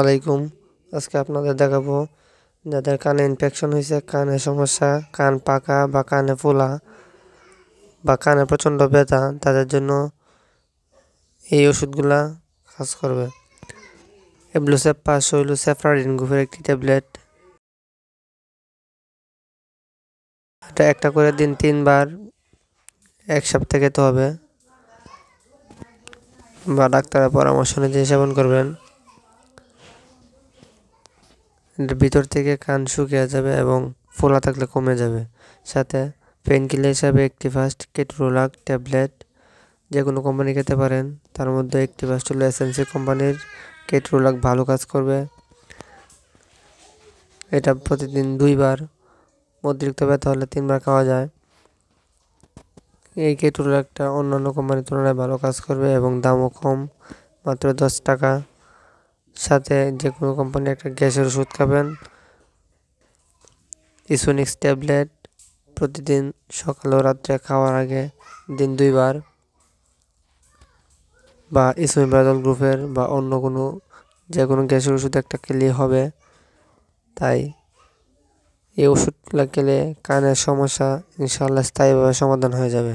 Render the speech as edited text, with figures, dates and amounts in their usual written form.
আলাইকুম। আজকে আপনাদের দেখাবো যাদের কানে ইনফেকশন হয়েছে, কানের সমস্যা, কান পাকা বা কানে ফোলা বা কানে প্রচণ্ড ব্যথা, তাদের জন্য এই ওষুধগুলা কাজ করবে। এব্লুসেপ 500 হলো সেফ্রাডিন গ্রুপের একটি ট্যাবলেট। এটা একটা করে দিন 3 বার 1 সপ্তাহ খেতে হবে বা ডাক্তারের পরামর্শ অনুযায়ী সেবন করবেন। ভিতর থেকে কান শুকিয়ে যাবে এবং ফোলা থাকলে কমে যাবে। সাথে পেইনকিলার হিসাবে অ্যাক্টিভাস্ট কেটোরোলাক ট্যাবলেট যে কোনো কোম্পানি খেতে পারেন। তার মধ্যে অ্যাক্টিভাস্ট হলো এসএনসি কোম্পানির, কেটোরোলাক ভালো কাজ করবে। এটা প্রতিদিন 2 বার, অতিরিক্ত ব্যথা হলে 3 বার খাওয়া যায়। এই কেটোরোলাকটা অন্যান্য কোম্পানির তুলনায় ভালো কাজ করবে এবং দামও কম, মাত্র 10 টাকা। সাথে যে কোনো কোম্পানির একটা গ্যাসের ওষুধ খাবেন, ইসোনিক্স ট্যাবলেট, প্রতিদিন সকাল ও রাত্রে খাওয়ার আগে দিন 2 বার, বা ইসোমিপ্রাজল গ্রুপের বা অন্য কোনো যে কোনো গ্যাসের ওষুধ একটা খেলেই হবে। তাই এই ওষুধগুলো খেলে কানের সমস্যা ইনশাআল্লাহ স্থায়ীভাবে সমাধান হয়ে যাবে।